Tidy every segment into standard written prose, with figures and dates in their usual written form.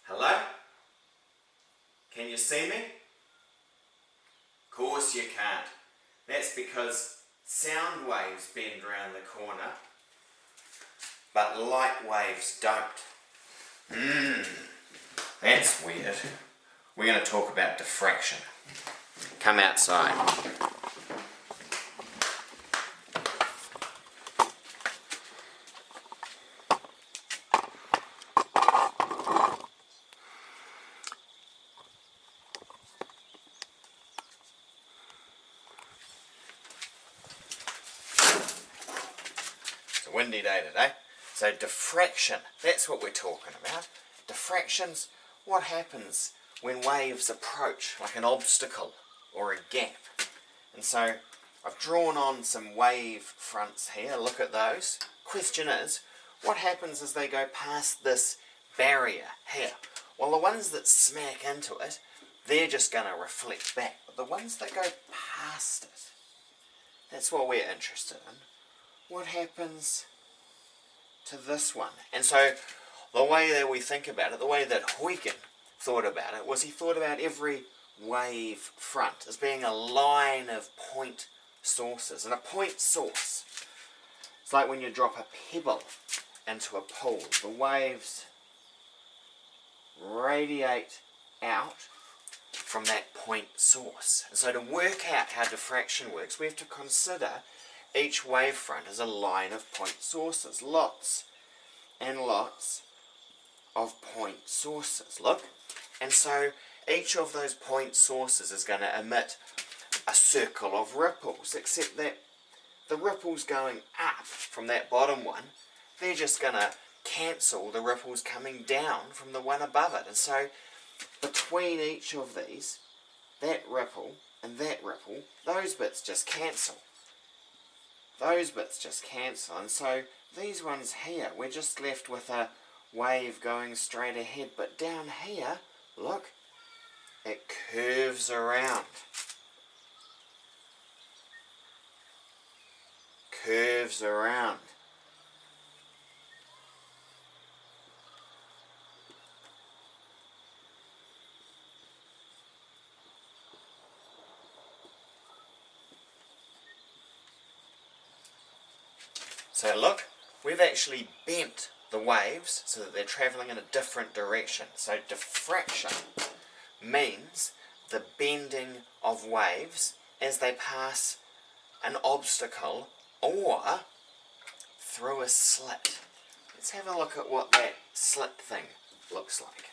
Hello? Can you see me? Of course you can't. That's because sound waves bend around the corner, but light waves don't. That's weird. We're going to talk about diffraction. Come outside. It's a windy day today. So diffraction, that's what we're talking about. Diffraction's what happens when waves approach, like an obstacle or a gap. And so I've drawn on some wave fronts here. Look at those. Question is, what happens as they go past this barrier here? Well, the ones that smack into it, they're just going to reflect back. But the ones that go past it, that's what we're interested in. What happens to this one? And so the way that we think about it, the way that Huygens thought about it, was he thought about every wave front as being a line of point sources. And a point source, it's like when you drop a pebble into a pool. The waves radiate out from that point source. And so to work out how diffraction works, we have to consider each wavefront as a line of point sources. Lots and lots of point sources. Look. And so each of those point sources is going to emit a circle of ripples, except that the ripples going up from that bottom one, they're just going to cancel the ripples coming down from the one above it. And so between each of these, that ripple and that ripple, those bits just cancel. Those bits just cancel. And so these ones here, we're just left with a wave going straight ahead. But down here, look, it curves around. Curves around. So look, we've actually bent the waves so that they're travelling in a different direction. So diffraction means the bending of waves as they pass an obstacle or through a slit. Let's have a look at what that slit thing looks like.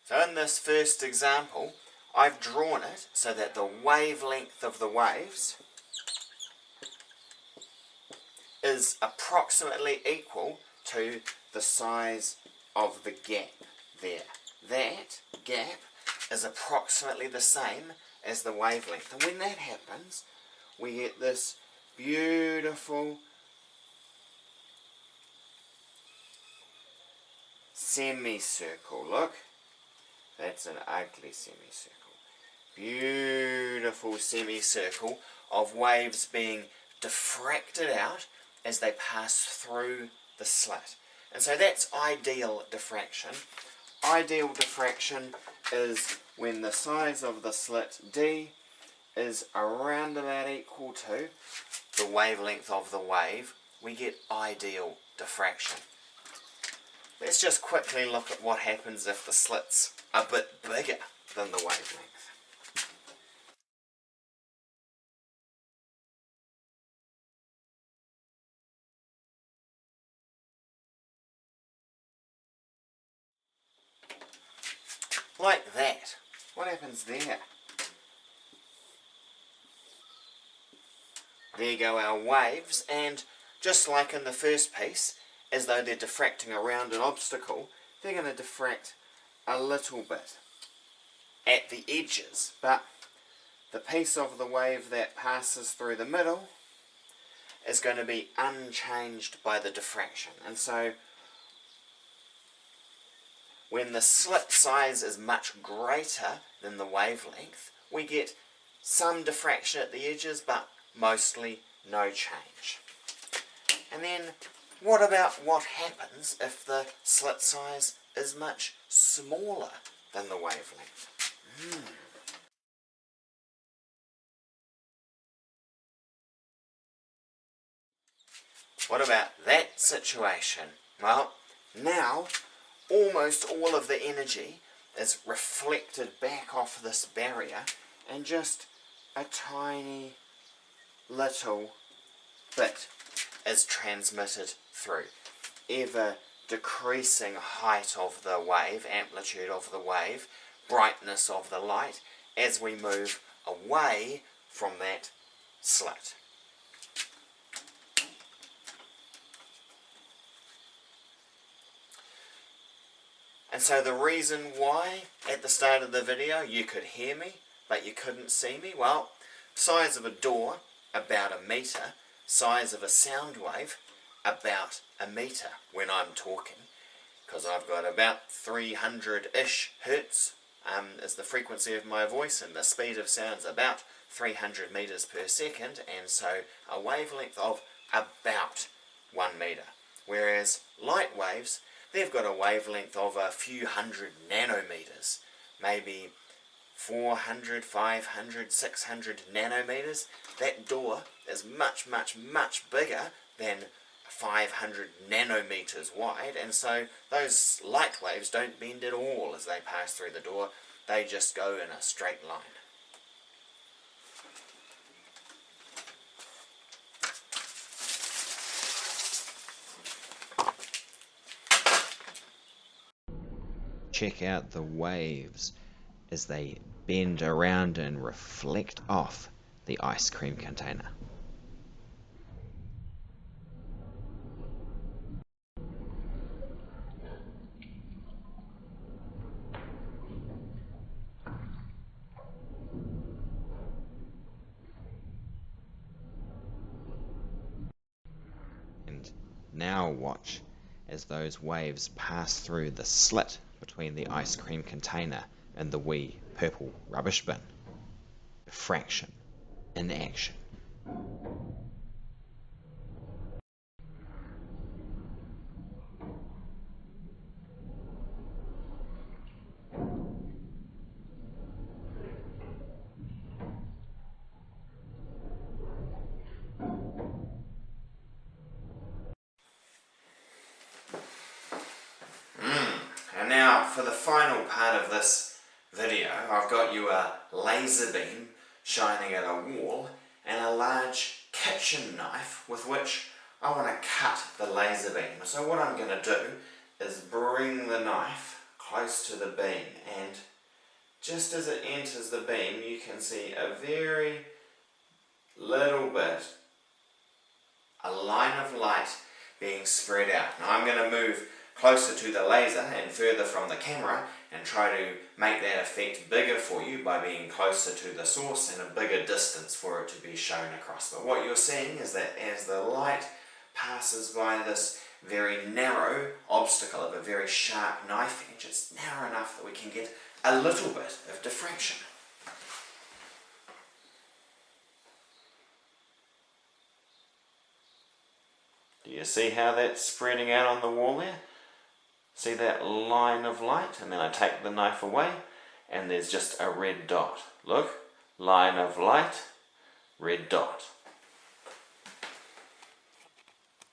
So in this first example, I've drawn it so that the wavelength of the waves is approximately equal to the size of the gap there. That gap is approximately the same as the wavelength. And when that happens, we get this beautiful semicircle. Look. That's an ugly semicircle. Beautiful semicircle of waves being diffracted out as they pass through the slit. And so that's ideal diffraction. Ideal diffraction is when the size of the slit D is around about equal to the wavelength of the wave. We get ideal diffraction. Let's just quickly look at what happens if the slit's a bit bigger than the wavelength. Like that. What happens there? There go our waves, and just like in the first piece, as though they're diffracting around an obstacle, they're going to diffract a little bit at the edges, but the piece of the wave that passes through the middle is going to be unchanged by the diffraction. And so when the slit size is much greater than the wavelength, we get some diffraction at the edges, but mostly no change. And then what about what happens if the slit size is much smaller than the wavelength? What about that situation? Well, now almost all of the energy is reflected back off this barrier and just a tiny little bit is transmitted through. Ever decreasing height of the wave, amplitude of the wave, brightness of the light as we move away from that slit. And so the reason why at the start of the video you could hear me but you couldn't see me, well, size of a door about 1 metre, size of a sound wave about 1 metre when I'm talking, because I've got about 300-ish hertz is the frequency of my voice, and the speed of sound's about 300 metres per second, and so a wavelength of about 1 metre. Whereas light waves, they've got a wavelength of a few hundred nanometers, maybe 400, 500, 600 nanometers. That door is much, much, much bigger than 500 nanometers wide, and so those light waves don't bend at all as they pass through the door. They just go in a straight line. Check out the waves as they bend around and reflect off the ice cream container. And now watch as those waves pass through the slit between the ice cream container and the wee purple rubbish bin. Diffraction in action. And now for the final part of this video, I've got you a laser beam shining at a wall and a large kitchen knife with which I want to cut the laser beam. So what I'm going to do is bring the knife close to the beam, and just as it enters the beam you can see a very little bit, a line of light being spread out. Now I'm going to move closer to the laser and further from the camera and try to make that effect bigger for you by being closer to the source and a bigger distance for it to be shown across. But what you're seeing is that as the light passes by this very narrow obstacle of a very sharp knife edge, it's narrow enough that we can get a little bit of diffraction. Do you see how that's spreading out on the wall there? See that line of light? And then I take the knife away and there's just a red dot. Look, line of light, red dot.